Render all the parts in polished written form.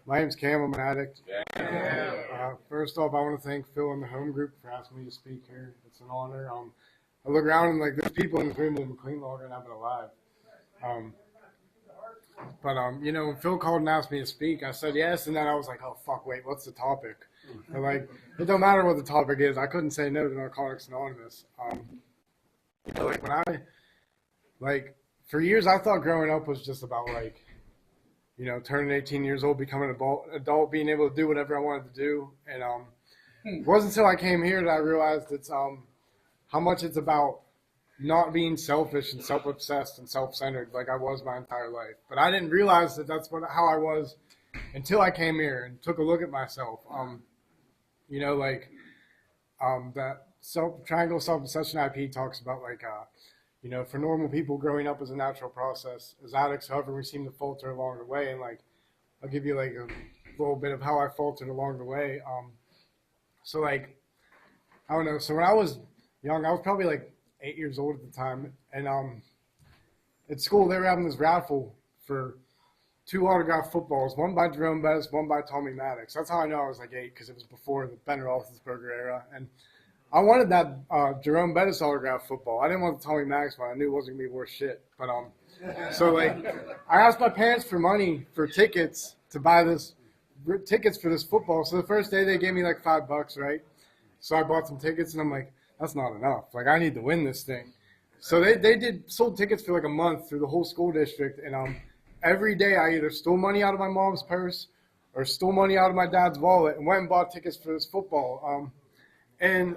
My name's Cam. I'm an addict. First off, I want to thank Phil and the home group for asking me to speak here. It's an honor. I look around and there's people in this room that have been clean longer than I've been alive. When Phil called and asked me to speak, I said yes, and then I was like, oh fuck, wait, what's the topic? And it don't matter what the topic is. I couldn't say no to Narcotics Anonymous. For years I thought growing up was just about turning 18 years old, becoming an adult, being able to do whatever I wanted to do. And it wasn't until I came here that I realized it's how much it's about not being selfish and self-obsessed and self-centered like I was my entire life. But I didn't realize that that's how I was until I came here and took a look at myself. That triangle self-obsession IP talks about for normal people, growing up is a natural process. As addicts, however, we seem to falter along the way. And I'll give you a little bit of how I faltered along the way. I don't know. So when I was young, I was probably 8 years old at the time. And at school, they were having this raffle for 2 autographed footballs, one by Jerome Bettis, one by Tommy Maddox. That's how I know I was 8, because it was before the Ben Roethlisberger era. And I wanted that Jerome Bettis autographed football. I didn't want the Tommy Maddox one. I knew it wasn't going to be worth shit. But I asked my parents for money for tickets to buy tickets for this football. So the first day they gave me $5, right? So I bought some tickets, and I'm like, that's not enough. I need to win this thing. So they sold tickets for a month through the whole school district, and every day I either stole money out of my mom's purse or stole money out of my dad's wallet and went and bought tickets for this football. And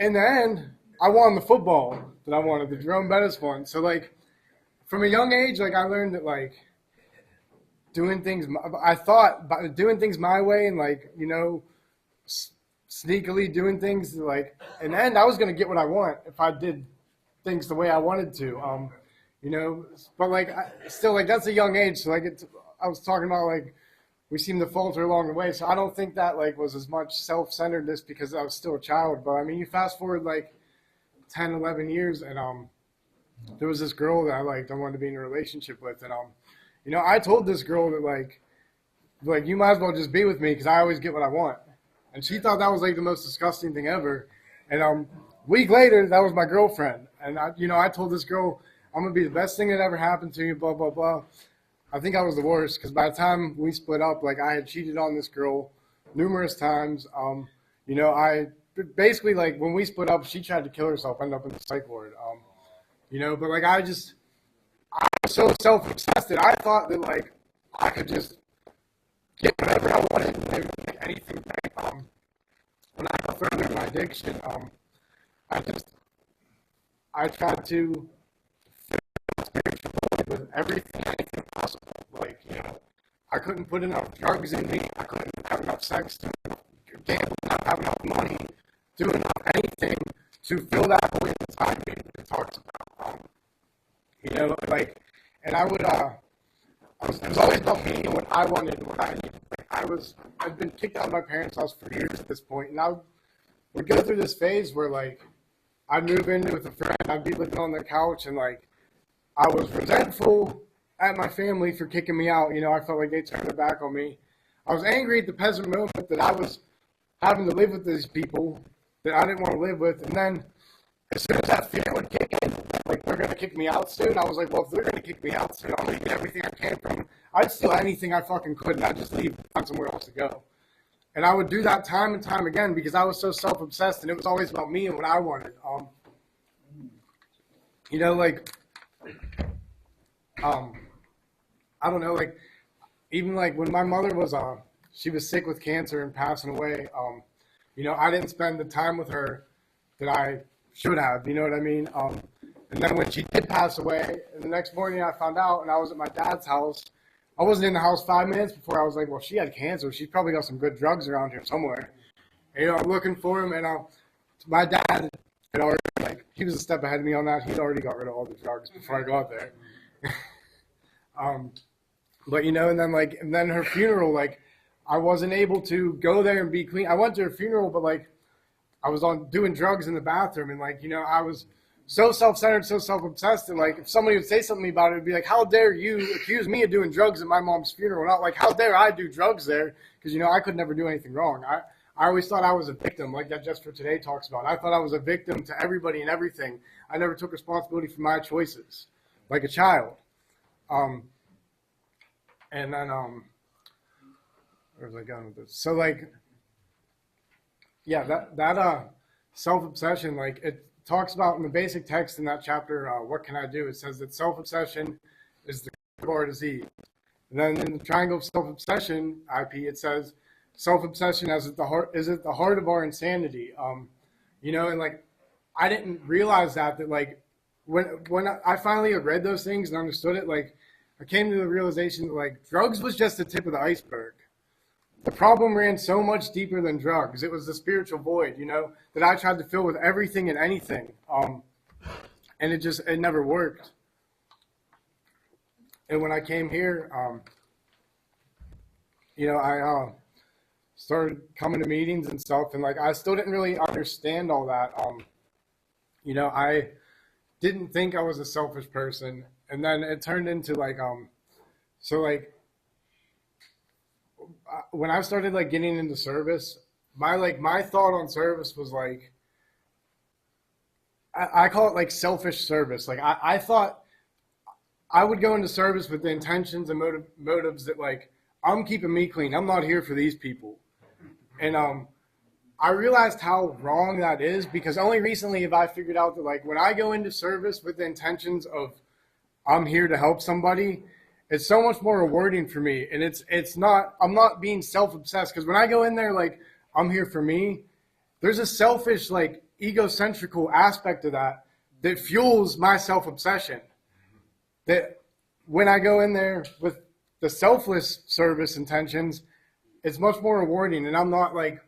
in the end, I won the football that I wanted, the Jerome Bettis one. So from a young age, I learned that doing things my way and sneakily doing things in the end I was going to get what I want if I did things the way I wanted to. But that's a young age. So I was talking about we seem to falter along the way. So I don't think that was as much self-centeredness because I was still a child. But I mean, you fast forward 10, 11 years, and there was this girl that I liked. I wanted to be in a relationship with, and I told this girl that you might as well just be with me because I always get what I want. And she thought that was the most disgusting thing ever. And a week later, that was my girlfriend. And I told this girl, I'm gonna be the best thing that ever happened to you, blah blah blah. I think I was the worst because by the time we split up, I had cheated on this girl numerous times. I basically when we split up, she tried to kill herself, ended up in the psych ward. But I was so self-obsessed that I thought that I could just get whatever I wanted and never get anything back. When I got further in my addiction, I tried to fill spiritual void with everything, anything possible. I couldn't put enough drugs in me. I couldn't have enough sex, gamble, not have enough money, do enough anything to fill that void inside me that it talks about. And I would, it was always about me and what I wanted and what I needed. I'd been kicked out of my parents' house for years at this point, and I would go through this phase where I'd move in with a friend, I'd be living on their couch, and I was resentful at my family for kicking me out. I felt like they turned their back on me. I was angry at the present moment that I was having to live with these people that I didn't want to live with, and then as soon as that fear would kick in, they're going to kick me out soon, I was like, well, if they're going to kick me out soon, I'm leaving everything I can from them. I'd steal anything I fucking could, and I'd just leave and find somewhere else to go. And I would do that time and time again because I was so self-obsessed, and it was always about me and what I wanted. I don't know, even when my mother was, she was sick with cancer and passing away, I didn't spend the time with her that I should have, you know what I mean? And then when she did pass away, and the next morning I found out, and I was at my dad's house. I wasn't in the house 5 minutes before I was like, well, she had cancer. She's probably got some good drugs around here somewhere. And, I'm looking for him, and my dad had already, he was a step ahead of me on that. He'd already got rid of all the drugs before I got there. But, and then her funeral, I wasn't able to go there and be clean. I went to her funeral, but, I was doing drugs in the bathroom, and, I was so self-centered, so self-obsessed, and like if somebody would say something about it, it'd be like, how dare you accuse me of doing drugs at my mom's funeral? Not like, how dare I do drugs there? Because I could never do anything wrong. I always thought I was a victim, like that Just for Today talks about. I thought I was a victim to everybody and everything. I never took responsibility for my choices, like a child. And then where was I going with this? So like, yeah, that self-obsession, like it talks about in the basic text in that chapter, what can I do? It says that self-obsession is the root of our disease. And then in the triangle of self-obsession, IP, it says self-obsession is at the heart of our insanity. And like I didn't realize that like when I finally had read those things and understood it, like I came to the realization that like drugs was just the tip of the iceberg. The problem ran so much deeper than drugs. It was the spiritual void, that I tried to fill with everything and anything. And it never worked. And when I came here, I started coming to meetings and stuff, and like I still didn't really understand all that. I didn't think I was a selfish person, and then it turned into like when I started like getting into service, my thought on service was like I call it like selfish service. Like I thought I would go into service with the intentions and motives that like I'm keeping me clean. I'm not here for these people. And I realized how wrong that is, because only recently have I figured out that like when I go into service with the intentions of I'm here to help somebody, it's so much more rewarding for me. And I'm not being self-obsessed, because when I go in there like I'm here for me, there's a selfish, like egocentrical aspect of that fuels my self-obsession. That when I go in there with the selfless service intentions, it's much more rewarding, and I'm not like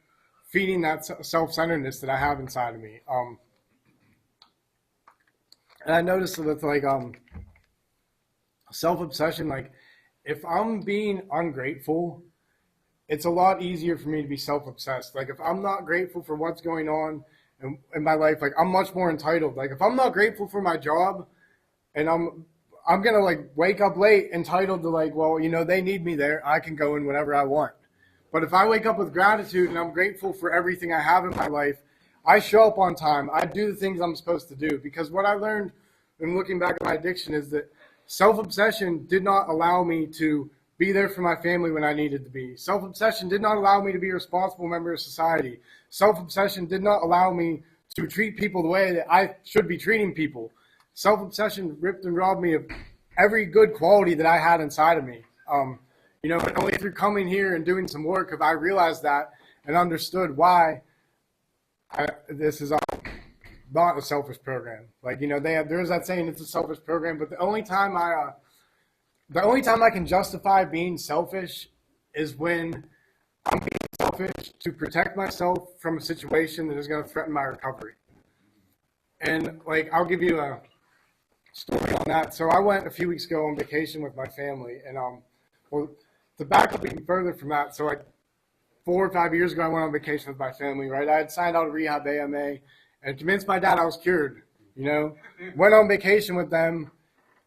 feeding that self-centeredness that I have inside of me. And I noticed with like self-obsession, like if I'm being ungrateful, it's a lot easier for me to be self-obsessed. Like if I'm not grateful for what's going on in my life, like I'm much more entitled. Like if I'm not grateful for my job, and I'm gonna like wake up late entitled to like, well, they need me there, I can go in whenever I want. But if I wake up with gratitude and I'm grateful for everything I have in my life, I show up on time. I do the things I'm supposed to do. Because what I learned in looking back at my addiction is that self-obsession did not allow me to be there for my family when I needed to be. Self-obsession did not allow me to be a responsible member of society. Self-obsession did not allow me to treat people the way that I should be treating people. Self-obsession ripped and robbed me of every good quality that I had inside of me. And only through coming here and doing some work have I realized that and understood why this is not a selfish program. Like, there's that saying it's a selfish program, but the only time I can justify being selfish is when I'm being selfish to protect myself from a situation that is going to threaten my recovery. And like, I'll give you a story on that. So I went a few weeks ago on vacation with my family, and to back up even further from that, so like 4 or 5 years ago, I went on vacation with my family, right? I had signed out a rehab AMA and convinced my dad I was cured, Went on vacation with them,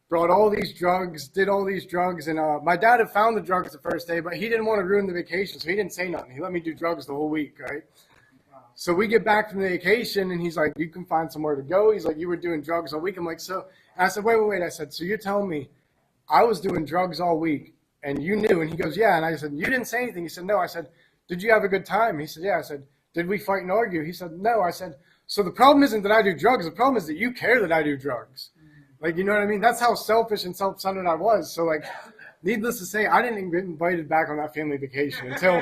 brought all these drugs, did all these drugs, and my dad had found the drugs the first day, but he didn't want to ruin the vacation, so he didn't say nothing. He let me do drugs the whole week, right? So we get back from the vacation, and he's like, you can find somewhere to go. He's like, you were doing drugs all week. I'm like, so? And I said, wait. I said, so you're telling me I was doing drugs all week, and you knew? And he goes, yeah. And I said, you didn't say anything. He said, no. I said, did you have a good time? He said, yeah. I said, did we fight and argue? He said, no. I said, so the problem isn't that I do drugs. The problem is that you care that I do drugs. Like, you know what I mean? That's how selfish and self-centered I was. So, like, needless to say, I didn't even get invited back on that family vacation until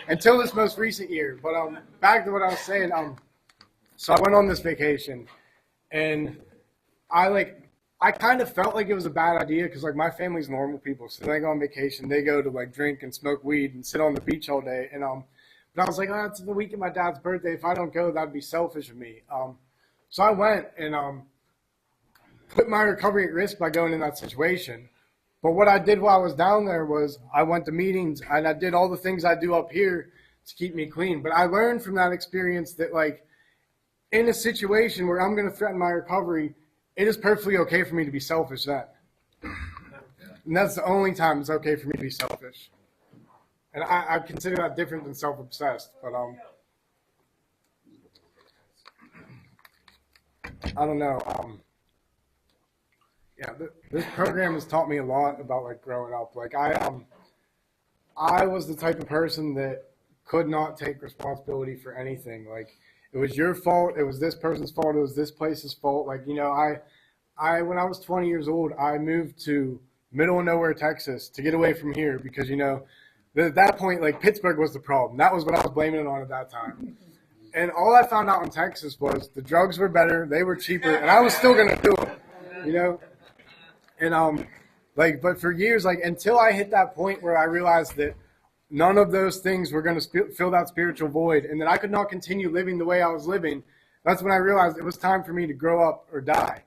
until this most recent year. But back to what I was saying. So I went on this vacation, and I kind of felt like it was a bad idea, because like my family's normal people, so they go on vacation, they go to like drink and smoke weed and sit on the beach all day, and but I was like, oh, it's the week of my dad's birthday. If I don't go, that'd be selfish of me. So I went and put my recovery at risk by going in that situation. But what I did while I was down there was I went to meetings and I did all the things I do up here to keep me clean. But I learned from that experience that like in a situation where I'm going to threaten my recovery, it is perfectly okay for me to be selfish then. And that's the only time it's okay for me to be selfish. And I consider that different than self-obsessed. But I don't know. Yeah, this program has taught me a lot about like growing up. Like I was the type of person that could not take responsibility for anything. Like it was your fault. It was this person's fault. It was this place's fault. Like, you know, I when I was 20 years old, I moved to middle of nowhere, Texas to get away from here because, you know, at that point, like Pittsburgh was the problem. That was what I was blaming it on at that time. And all I found out in Texas was the drugs were better, they were cheaper, and I was still going to do it, you know? And, like, but for years, like, until I hit that point where I realized that none of those things were going to fill that spiritual void and that I could not continue living the way I was living, that's when I realized it was time for me to grow up or die.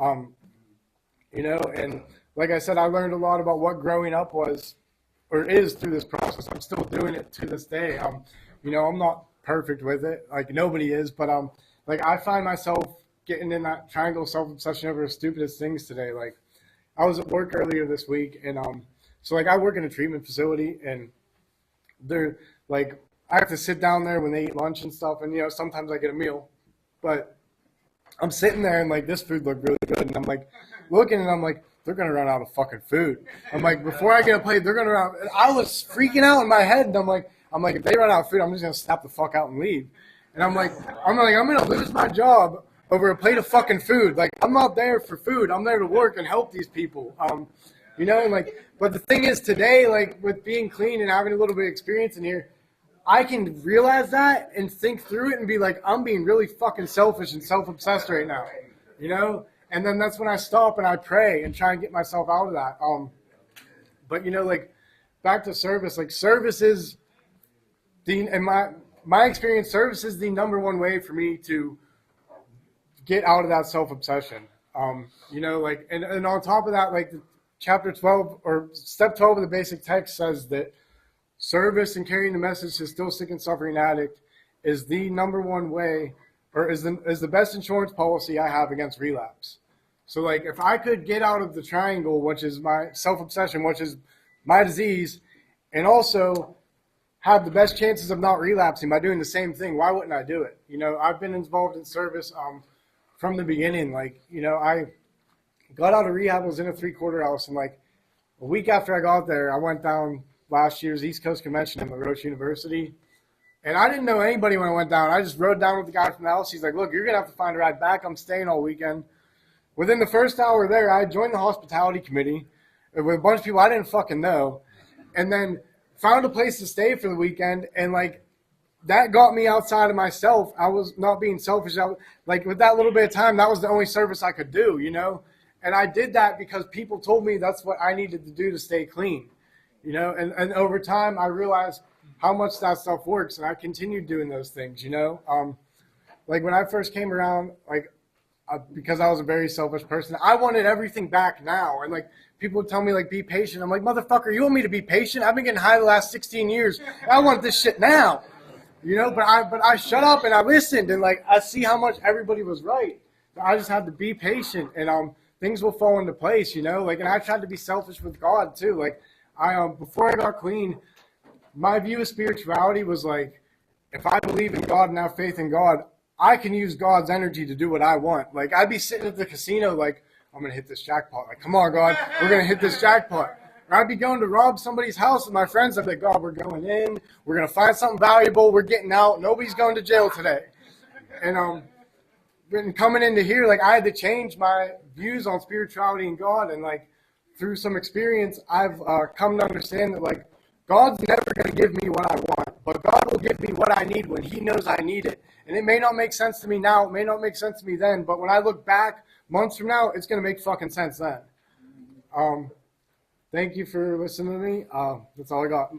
You know, and like I said, I learned a lot about what growing up was or is through this process. I'm still doing it to this day. You know, I'm not perfect with it. Like nobody is, but like I find myself getting in that triangle self-obsession over the stupidest things today. Like I was at work earlier this week and so like I work in a treatment facility and they're like I have to sit down there when they eat lunch and stuff, and you know, sometimes I get a meal. But I'm sitting there and like this food looked really good and I'm like looking and I'm like, they're going to run out of fucking food. I'm like, before I get a plate, they're going to run out. And I was freaking out in my head. And I'm like, if they run out of food, I'm just going to snap the fuck out and leave. And I'm going to lose my job over a plate of fucking food. Like, I'm not there for food. I'm there to work and help these people. You know, and like, but the thing is today, like with being clean and having a little bit of experience in here, I can realize that and think through it and be like, I'm being really fucking selfish and self-obsessed right now, you know? And then that's when I stop and I pray and try and get myself out of that. But you know, like back to service, like service is in my experience, service is the number one way for me to get out of that self-obsession. You know, like, and on top of that, like chapter 12 or step 12 of the basic text says that service and carrying the message to still sick and suffering addict is the number one way or is the best insurance policy I have against relapse. So like if I could get out of the triangle, which is my self-obsession, which is my disease, and also have the best chances of not relapsing by doing the same thing, why wouldn't I do it? You know, I've been involved in service from the beginning. Like, you know, I got out of rehab, was in a 3-quarter house, and like a week after I got there, I went down last year's East Coast Convention in La Roche University. And I didn't know anybody when I went down. I just rode down with the guy from the house. He's like, look, you're going to have to find a ride back. I'm staying all weekend. Within the first hour there, I joined the hospitality committee with a bunch of people I didn't fucking know. And then found a place to stay for the weekend. And, like, that got me outside of myself. I was not being selfish. Like, with that little bit of time, that was the only service I could do, you know? And I did that because people told me that's what I needed to do to stay clean, you know? And over time, I realized how much that stuff works, and I continued doing those things, you know? Like when I first came around, like because I was a very selfish person, I wanted everything back now. And like people would tell me like, be patient. I'm like, motherfucker, you want me to be patient? I've been getting high the last 16 years. I want this shit now, you know? But I shut up and I listened, and like I see how much everybody was right. I just had to be patient, and things will fall into place, you know? Like, and I tried to be selfish with God too. Like before I got clean, my view of spirituality was like, if I believe in God and have faith in God, I can use God's energy to do what I want. Like, I'd be sitting at the casino like, I'm going to hit this jackpot. Like, come on, God, we're going to hit this jackpot. Or I'd be going to rob somebody's house with my friends. I'd be like, God, we're going in. We're going to find something valuable. We're getting out. Nobody's going to jail today. And coming into here, like, I had to change my views on spirituality and God. And, like, through some experience, I've come to understand that, like, God's never going to give me what I want, but God will give me what I need when he knows I need it. And it may not make sense to me now, it may not make sense to me then, but when I look back months from now, it's going to make fucking sense then. Thank you for listening to me. That's all I got.